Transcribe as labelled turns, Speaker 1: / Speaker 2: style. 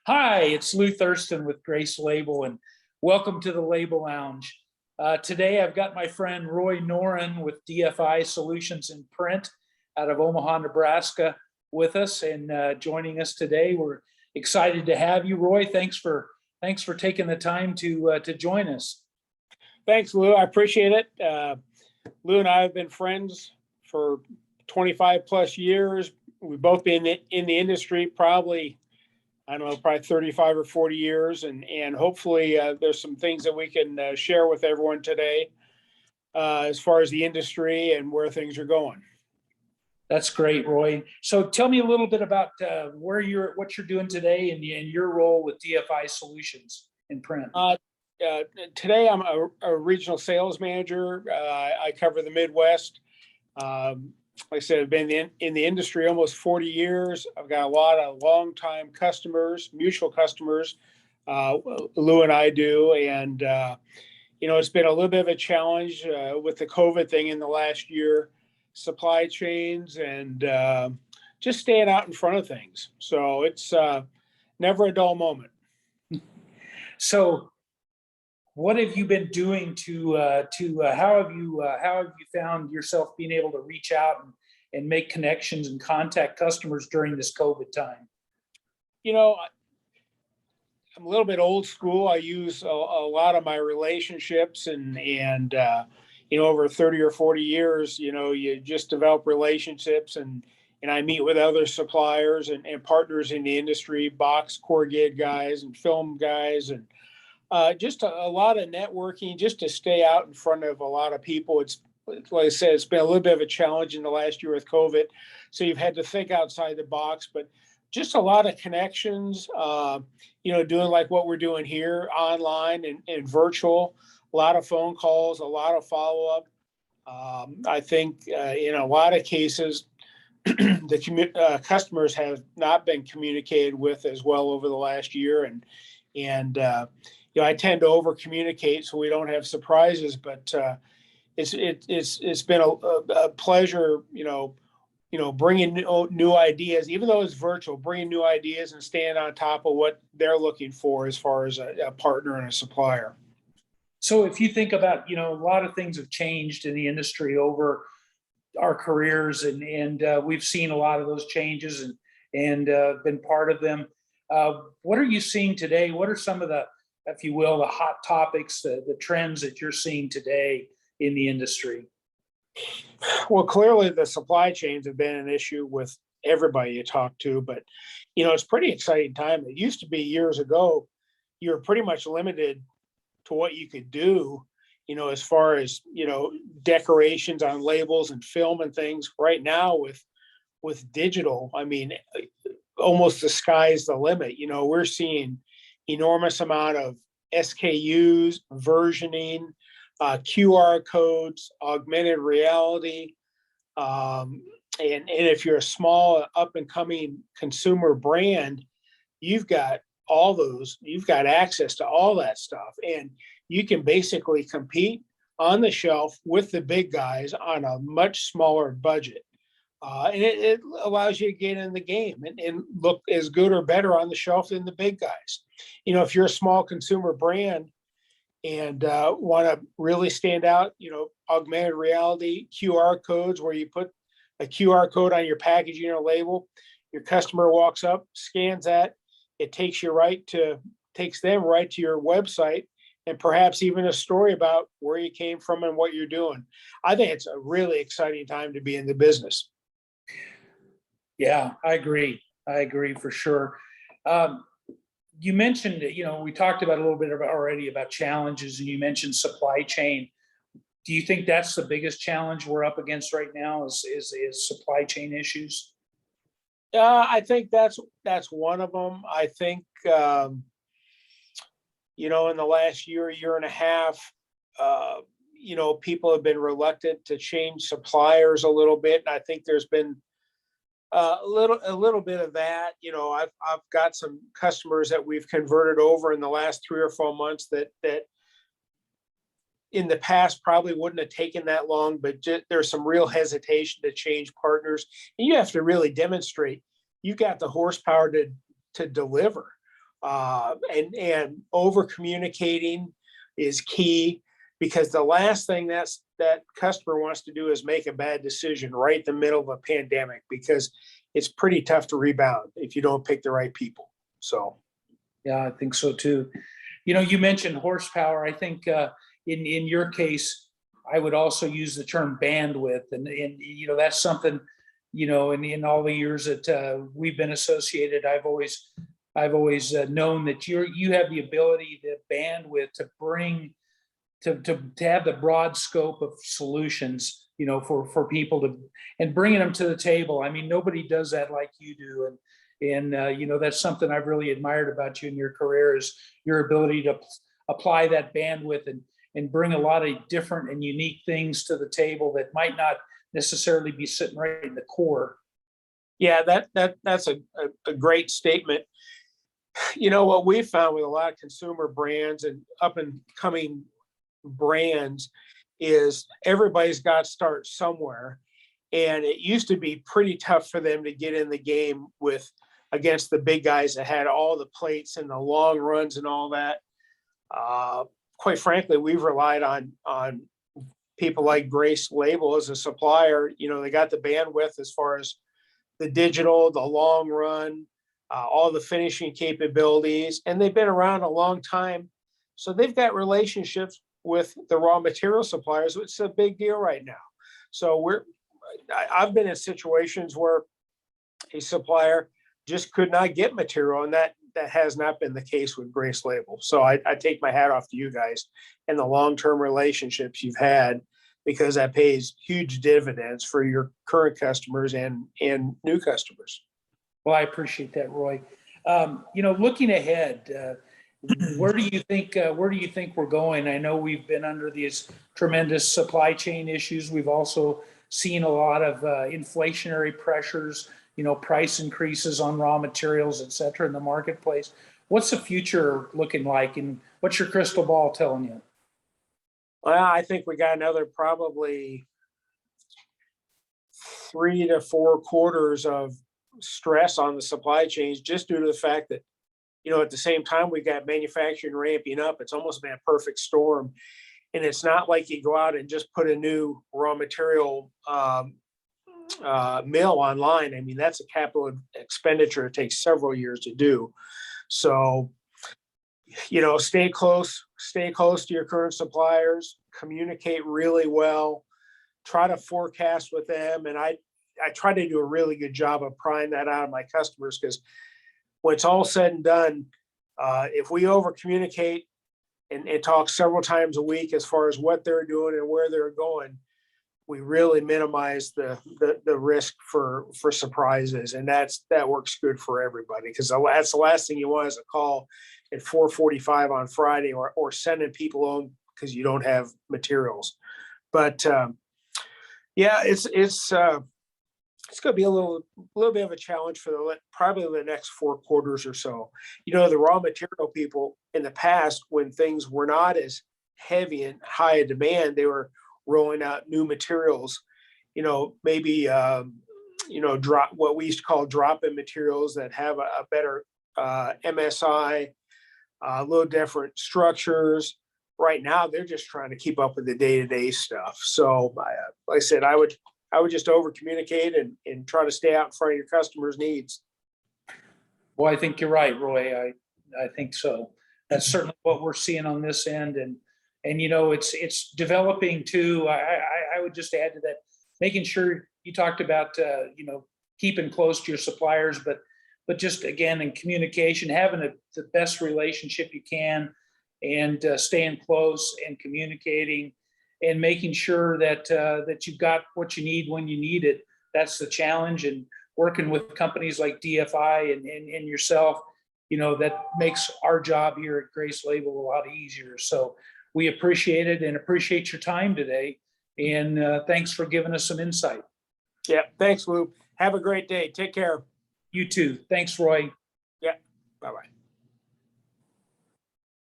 Speaker 1: Hi, it's Lou Thurston with Grace Label, and welcome to the Label Lounge. Today, I've got my friend Roy Noren with DFI Solutions in Print out of Omaha, Nebraska, with us and joining us today. We're excited to have you, Roy. Thanks for taking the time to join us.
Speaker 2: Thanks, Lou. I appreciate it. Lou and I have been friends for 25 plus years. We've both been in the industry probably 35 or 40 years. And hopefully there's some things that we can share with everyone today as far as the industry and where things are going.
Speaker 1: That's great, Roy. So tell me a little bit about what you're doing today and your role with DFI Solutions in Print.
Speaker 2: Today, I'm a regional sales manager. I cover the Midwest. Like I said, I've been in the industry almost 40 years. I've got a lot of longtime customers, mutual customers. Lou and I do. And, it's been a little bit of a challenge with the COVID thing in the last year, supply chains and just staying out in front of things. So it's never a dull moment.
Speaker 1: So what have you been doing how have you found yourself being able to reach out and make connections and contact customers during this COVID time?
Speaker 2: I'm a little bit old school. I use a lot of my relationships and over 30 or 40 years, you just develop relationships and I meet with other suppliers and partners in the industry, box corrugated guys and film guys, and just a lot of networking just to stay out in front of a lot of people. It's like I said, it's been a little bit of a challenge in the last year with COVID. So you've had to think outside the box, but just a lot of connections, doing like what we're doing here online and virtual, a lot of phone calls, a lot of follow-up. I think in a lot of cases, the customers have not been communicated with as well over the last year. And I tend to over communicate so we don't have surprises, but it's been a pleasure, bringing new ideas, even though it's virtual, bringing new ideas and staying on top of what they're looking for as far as a partner and a supplier.
Speaker 1: So if you think about, a lot of things have changed in the industry over our careers, and we've seen a lot of those changes and been part of them. What are you seeing today? What are some of the, if you will, the hot topics, the trends that you're seeing today in the industry?
Speaker 2: Well, clearly the supply chains have been an issue with everybody you talk to, but it's a pretty exciting time. It used to be years ago, you were pretty much limited to what you could do, as far as, decorations on labels and film and things. Right now with digital, almost the sky's the limit. We're seeing enormous amount of SKUs, versioning, QR codes, augmented reality. And if you're a small up and coming consumer brand, you've got access to all that stuff. And you can basically compete on the shelf with the big guys on a much smaller budget. And it allows you to get in the game and look as good or better on the shelf than the big guys. If you're a small consumer brand and want to really stand out, augmented reality, QR codes, where you put a QR code on your packaging or label, your customer walks up, scans that, it takes them right to your website, and perhaps even a story about where you came from and what you're doing. I think it's a really exciting time to be in the business.
Speaker 1: Yeah, I agree for sure. You mentioned, we talked about a little bit already about challenges, and you mentioned supply chain. Do you think that's the biggest challenge we're up against right now is supply chain issues?
Speaker 2: I think that's one of them. I think, in the last year and a half, people have been reluctant to change suppliers a little bit. And I think there's been a little bit of that. I've got some customers that we've converted over in the last 3 or 4 months that in the past probably wouldn't have taken that long, but there's some real hesitation to change partners. And you have to really demonstrate you've got the horsepower to deliver. and over communicating is key, because the last thing that customer wants to do is make a bad decision right in the middle of a pandemic, because it's pretty tough to rebound if you don't pick the right people. So,
Speaker 1: Yeah, I think so too. You mentioned horsepower. I think in your case, I would also use the term bandwidth, and that's something, in all the years that we've been associated, I've always known that you have the ability, the bandwidth to bring to have the broad scope of solutions, for people and bringing them to the table. I mean, nobody does that like you do, and that's something I've really admired about you in your career, is your ability to apply that bandwidth and bring a lot of different and unique things to the table that might not necessarily be sitting right in the core.
Speaker 2: yeah, that's a great statement. What we've found with a lot of consumer brands and up and coming brands is everybody's got to start somewhere. And it used to be pretty tough for them to get in the game against the big guys that had all the plates and the long runs and all that. Quite frankly, we've relied on people like Grace Label as a supplier. They got the bandwidth as far as the digital, the long run, all the finishing capabilities, and they've been around a long time. So they've got relationships with the raw material suppliers, which is a big deal right now. So I've been in situations where a supplier just could not get material, and that has not been the case with Grace Label. So I take my hat off to you guys and the long-term relationships you've had, because that pays huge dividends for your current customers and new customers.
Speaker 1: Well, I appreciate that, Roy. Looking ahead, where do you think we're going? I know we've been under these tremendous supply chain issues. We've also seen a lot of inflationary pressures, price increases on raw materials, et cetera, in the marketplace. What's the future looking like, and what's your crystal ball telling you?
Speaker 2: Well, I think we got another probably 3 to 4 quarters of stress on the supply chains, just due to the fact that, at the same time we got manufacturing ramping up. It's almost been a perfect storm. And it's not like you go out and just put a new raw material mill online. I mean, that's a capital expenditure. It takes several years to do. So, stay close to your current suppliers, communicate really well, try to forecast with them. And I try to do a really good job of prying that out of my customers, because when it's all said and done, if we over communicate and talk several times a week as far as what they're doing and where they're going, we really minimize the risk for surprises. And that works good for everybody, because that's the last thing you want is a call at 4:45 on Friday, or sending people home because you don't have materials. But yeah, it's going to be a little bit of a challenge for probably the next 4 quarters or so. The raw material people in the past, when things were not as heavy and high in demand, they were rolling out new materials, maybe, what we used to call drop-in materials that have a better MSI, a little different structures. Right now, they're just trying to keep up with the day-to-day stuff. So, like I said, I would just over communicate and try to stay out in front of your customers' needs.
Speaker 1: Well, I think you're right, Roy. I think so. That's certainly what we're seeing on this end, and it's developing too. I would just add to that, making sure you talked about keeping close to your suppliers, but just again in communication, having the best relationship you can, and staying close and communicating, and making sure that you've got what you need when you need it. That's the challenge. And working with companies like DFI and yourself, that makes our job here at Grace Label a lot easier. So we appreciate it and appreciate your time today. And thanks for giving us some insight.
Speaker 2: Yeah, thanks, Lou. Have a great day. Take care.
Speaker 1: You too. Thanks, Roy.
Speaker 2: Yeah, bye-bye.